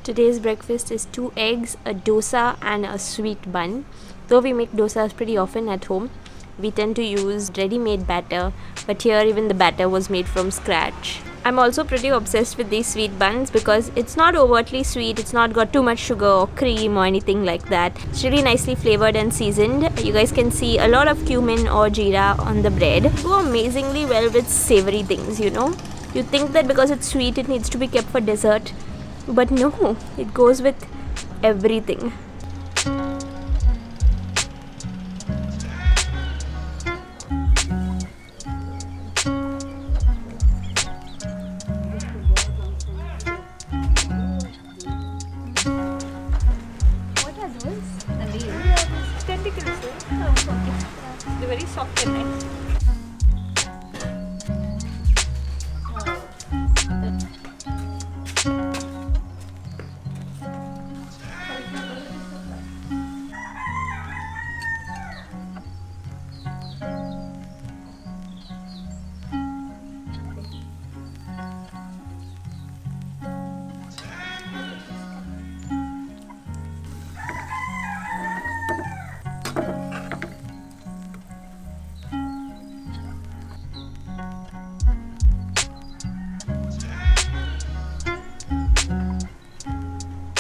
Today's breakfast is 2 eggs, a dosa and a sweet bun. Though we make dosas pretty often at home, we tend to use ready-made batter, but here even the batter was made from scratch. I'm also pretty obsessed with these sweet buns because it's not overtly sweet, it's not got too much sugar or cream or anything like that. It's really nicely flavored and seasoned. You guys can see a lot of cumin or jeera on the bread. Go amazingly well with savory things, you know. You think that because it's sweet it needs to be kept for dessert, but no, it goes with everything. What are those? Tentacles. They're very soft and nice.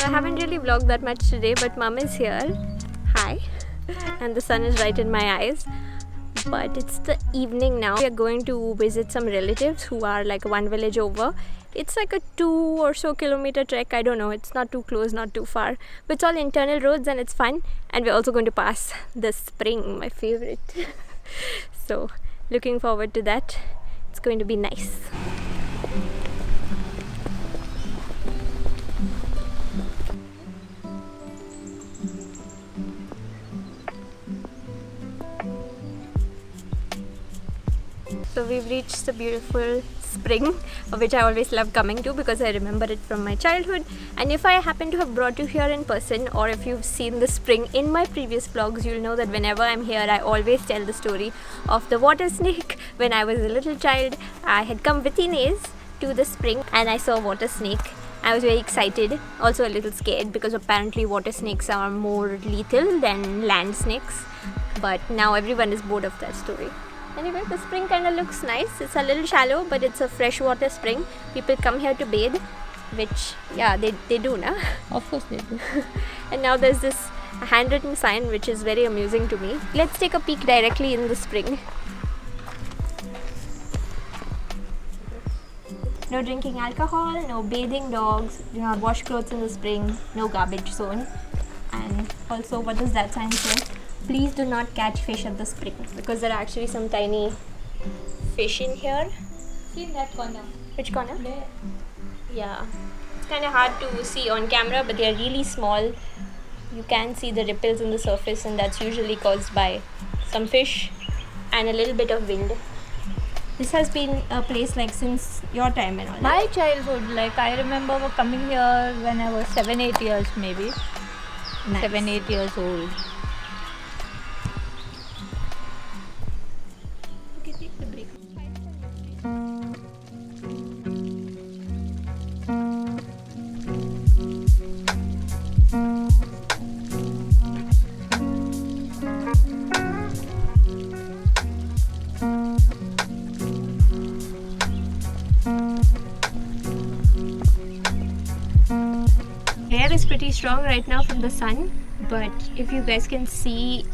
I haven't really vlogged that much today, but mom is here. Hi. And the sun is right in my eyes. But it's the evening now. We are going to visit some relatives who are like one village over. It's like a 2 or so kilometer trek. I don't know. It's not too close, not too far. But it's all internal roads and it's fun. And we're also going to pass the spring, my favorite. So looking forward to that. It's going to be nice. So we've reached the beautiful spring, of which I always love coming to because I remember it from my childhood. And if I happen to have brought you here in person, or if you've seen the spring in my previous vlogs, you'll know that whenever I'm here, I always tell the story of the water snake. When I was a little child, I had come with Inez to the spring and I saw a water snake. I was very excited, also a little scared because apparently water snakes are more lethal than land snakes. But now everyone is bored of that story. Anyway, the spring kind of looks nice. It's a little shallow, but it's a freshwater spring. People come here to bathe, which, yeah, they do, na? Of course they do. And now there's this handwritten sign, which is very amusing to me. Let's take a peek directly in the spring. No drinking alcohol, no bathing dogs, do not wash clothes in the spring, no garbage zone. And also, what does that sign say? Please do not catch fish at the spring, because there are actually some tiny fish in here. See in that corner. Which corner? There. Yeah. It's kind of hard to see on camera, but they are really small. You can see the ripples in the surface, and that's usually caused by some fish and a little bit of wind. This has been a place like since your time and all. My childhood, like I remember coming here when I was 7-8 years maybe. Nice. 7-8 years old. Okay, take the break. Air is pretty strong right now from the sun, but if you guys can see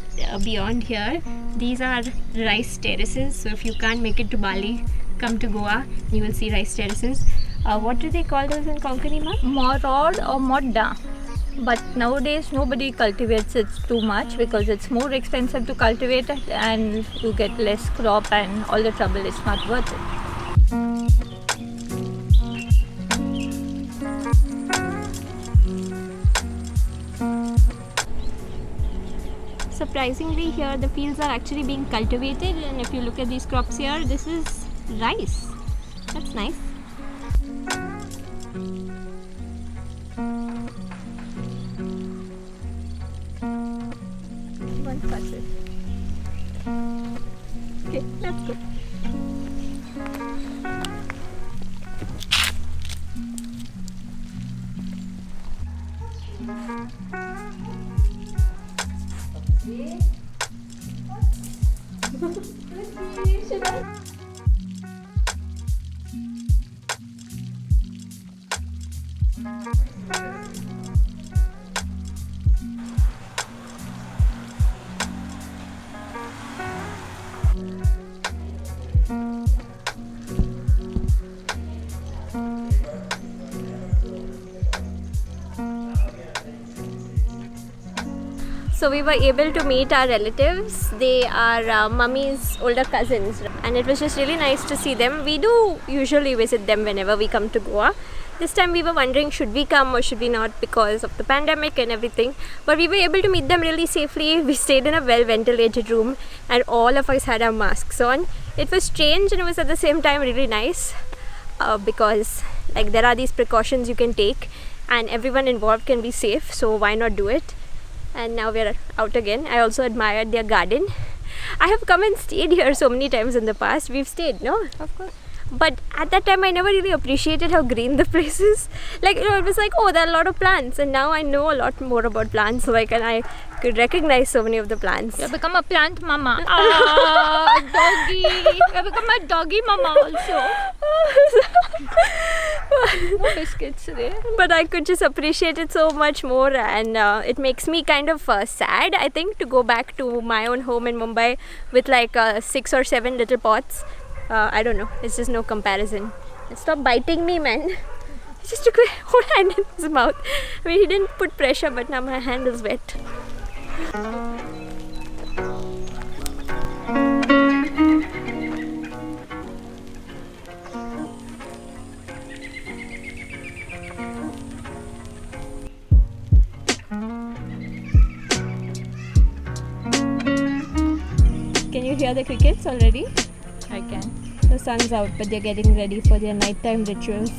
beyond here, these are rice terraces. So if you can't make it to Bali, come to Goa, you will see rice terraces. What do they call those in Konkani, ma? Morod or Modda. But nowadays nobody cultivates it too much because it's more expensive to cultivate it and you get less crop and all the trouble. It's not worth it. Surprisingly, here the fields are actually being cultivated, and if you look at these crops here, this is rice. That's nice. One passes. Okay, let's go. So we were able to meet our relatives. They are mummy's older cousins, and it was just really nice to see them. We do usually visit them whenever we come to Goa. This time we were wondering, should we come or should we not, because of the pandemic and everything. But we were able to meet them really safely. We stayed in a well ventilated room and all of us had our masks on. It was strange and it was at the same time really nice, because like there are these precautions you can take and everyone involved can be safe, so why not do it? And now we're out again. I also admired their garden. I have come and stayed here so many times in the past. We've stayed, no? Of course. But at that time I never really appreciated how green the place is. Like, you know, it was like, oh, there are a lot of plants, and now I know a lot more about plants, like, and I could recognize so many of the plants. You have become a plant mama. Ah, doggy. You have become a doggy mama also. No biscuits today. But I could just appreciate it so much more, and it makes me kind of sad, I think, to go back to my own home in Mumbai with like 6 or 7 little pots. I don't know, it's just no comparison. Stop biting me, man. He just took my whole hand in his mouth. I mean, he didn't put pressure, but now my hand is wet. Can you hear the crickets already? I can. The sun's out, but they're getting ready for their nighttime rituals.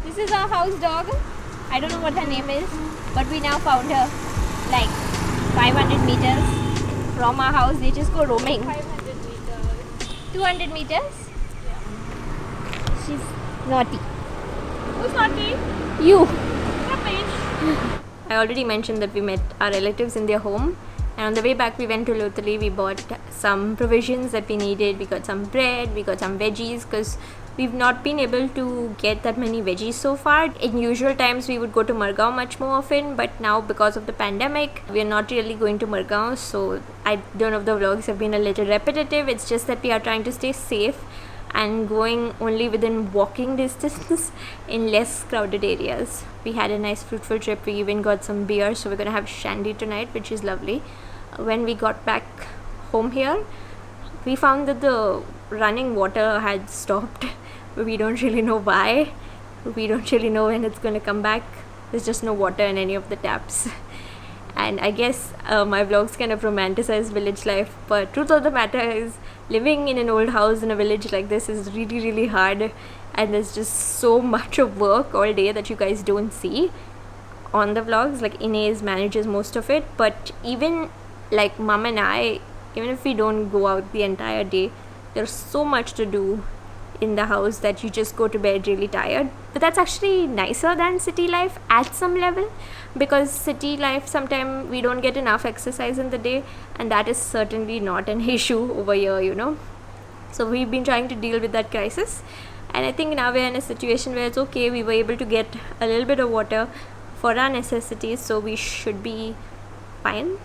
This is our house dog. I don't know what her name is, but we now found her like 500 meters from our house. They just go roaming. 500 meters. 200 meters? Yeah. She's naughty. Who's naughty? You. Rubbish. I already mentioned that we met our relatives in their home, and on the way back we went to Lotali. We bought some provisions that we needed. We got some bread, we got some veggies, because we've not been able to get that many veggies so far. In usual times we would go to Margao much more often, but now because of the pandemic we are not really going to Margao, so I don't know if the vlogs have been a little repetitive. It's just that we are trying to stay safe and going only within walking distance in less crowded areas. We had a nice fruitful trip. We even got some beer, so we're gonna have shandy tonight, which is lovely. When we got back home here, we found that the running water had stopped. We don't really know why. We don't really know when it's gonna come back. There's just no water in any of the taps. And I guess my vlogs kind of romanticize village life, but truth of the matter is living in an old house in a village like this is really, really hard, and there's just so much of work all day that you guys don't see on the vlogs. Like, Inez manages most of it, but even like mom and I, even if we don't go out the entire day, there's so much to do in the house that you just go to bed really tired. But that's actually nicer than city life at some level, because city life sometimes we don't get enough exercise in the day, and that is certainly not an issue over here, you know. So we've been trying to deal with that crisis, and I think now we're in a situation where it's okay. We were able to get a little bit of water for our necessities, so we should be fine.